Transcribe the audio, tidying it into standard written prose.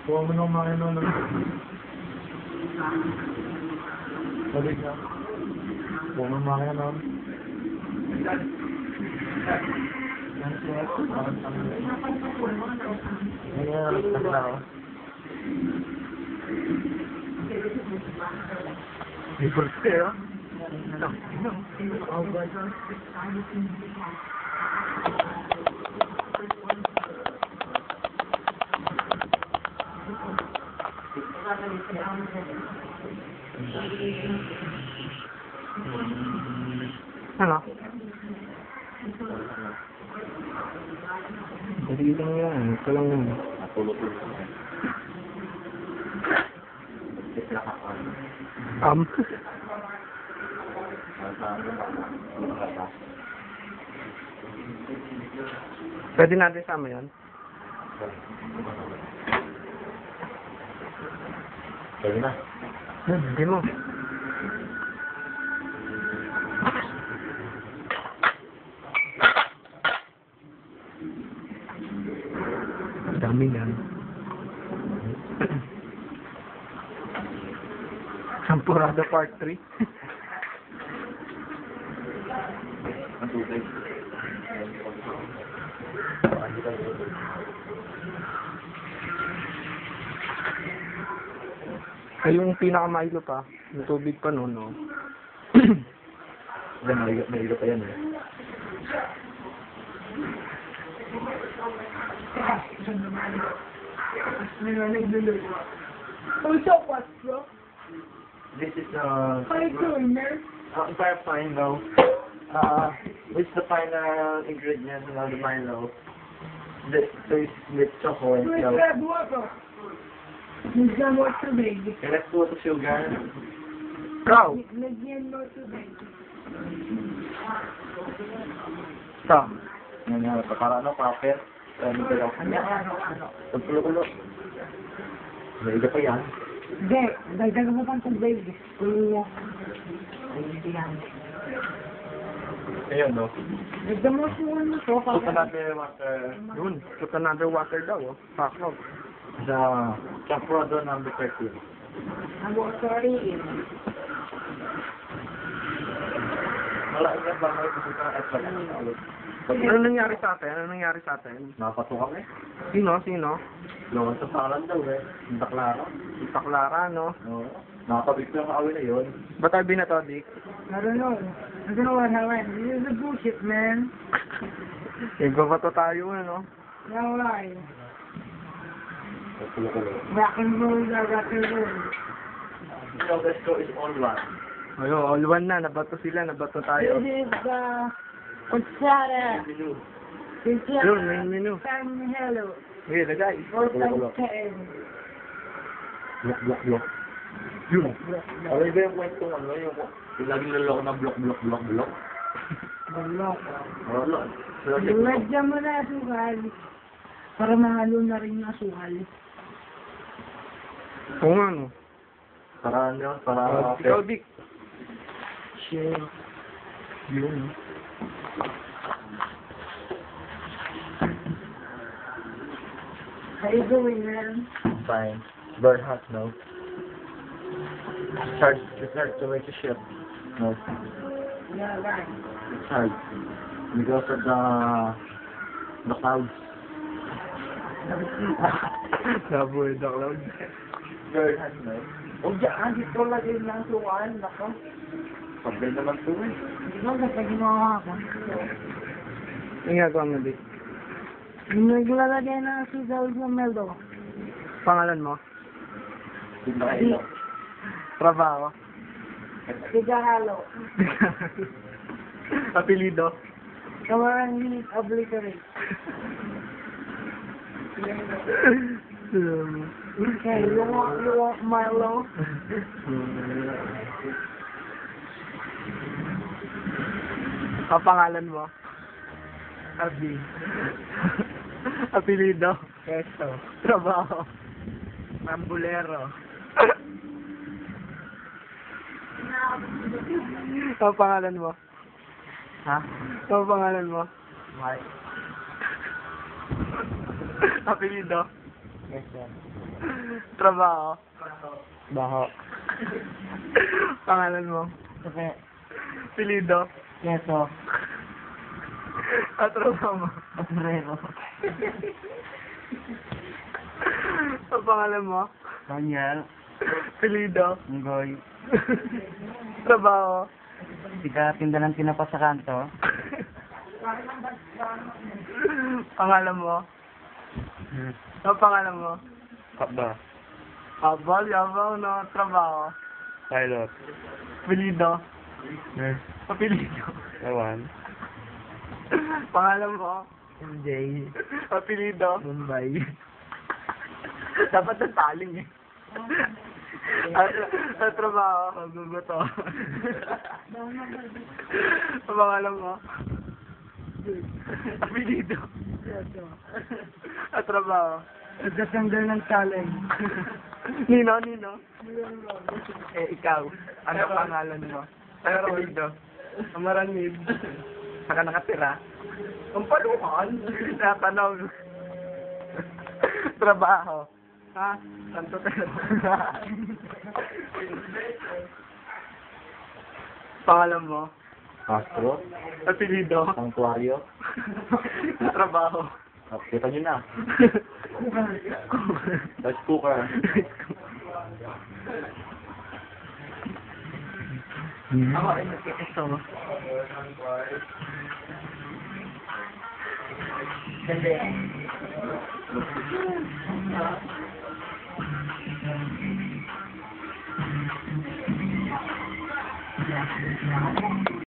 Huwag mo nang makino na. Balik na. Huwag mo makino na. Libre kayo? Ano? Dali lang yan. Ito lang yan. Pwede natin sama yan? Pwede na. Hindi mo. Dami yan. Sampurado Part 3. Ang tubig. Ay, yung pinakamailo pa, yung tubig pa noon, no? Mahilo pa yan eh. What's up, what's bro? This is How you doing, man? very fine though. What's the final ingredient of the Milo? So it's with chocolate. Where's So, that water? Lagyan mo tubig. okay, let's put the sugar. Ikaw! Lagyan mo tubig. Ito. Yan nga, para ano, paper. Ano ko lang. Pagkulo-kulo. May iba pa yan. Hindi, dagdagan mo pang tubig. Kuya. Ayun, no? Dagdagan mo siya mo to. Put another water. Yun. Put another water daw, oh. Pakro. The Chaprodo number 13. Ang sorry. Wala niya ba may pupunta ng effort? Ano nangyari sa atin? Ano nangyari sa atin? Nakapatukan eh. Sino? Sino? Lawan sa paran daw eh. Ang taklaro. Si Paklara, no? Oo. Nakakabig ko yung awin na yun. Ba't tayo binato, Dick? I don't know. I don't know what happened. This is a bullshit, man. Nagbabato tayo, ano? No lie. Pagkulo-kulo. Rock and roll, rock and roll. So, let's go is all one. Ayun, all one na. Nabato sila. Nabato tayo. This is the Kutsara. Menu. Yun, main menu. Sam hello. Okay, lagay. Or some ten. Block. Yun. Alam ba yung kwento ano yung laging naloko na block. Wala. Wala. Lagyan mo na asukal. Para mahalo na rin yung asukal. Oo nga, no? Para ano, para... Ikaw, Dick. Shit. Yun, no? How you doing, man? Fine. Very hot now. It's hard to make a ship. No. Yeah, right. It's hard. Because of the clouds. Nabuhay the cloud. Very hard now. O dyan, dito lagay ng asukal. Nako. Pagday naman ito eh. Di ba kasi ginawa ko? Ang ginagawa mo, Dick? Naglalagay ng asukal sa meldo. Pangalan mo? Hindi na kayo. Trabaho? Tigahalo. Apelido? Kamarang minute obliterate. Okay, you want Milo? Ang pangalan mo? Abi. Apelido? Esto. Trabaho? Ambulero. Ang pangalan mo? Ha? Ang pangalan mo? Mike. Apelido. Quezon. Trabaho. Baho. Pangalan mo. Kape. Apelido. Keso. At trabaho mo. Basurero. Ang pangalan mo. Daniel. Apelido. Ngoy. Trabaho. Tika tinda ng tinapa sa kanto. Pangalan mo. Ang pangalan mo. Kapba. Abal, yabaw, no? Trabaho. Pilot. Apelido. Nurse. Apelido. Ewan. Pangalan mo. MJ. Apelido. Mumbai. Dapat na taling eh. At trabaho. Maguguto. Ang pangalan mo. Apelido. At trabaho. Nagtatanggal ng challenge. Nino. Ikaw. Ano pangalan mo? Apelido. Amaranid. Saka nakatira. Ang palukan. Tatanong. Trabaho. Ha? Santo Pedro. Pangalan mo? Castro. Apelido. Santuario. Trabaho. Kita nyo na. Rice cooker. Ako ay nagkikaso. Kasi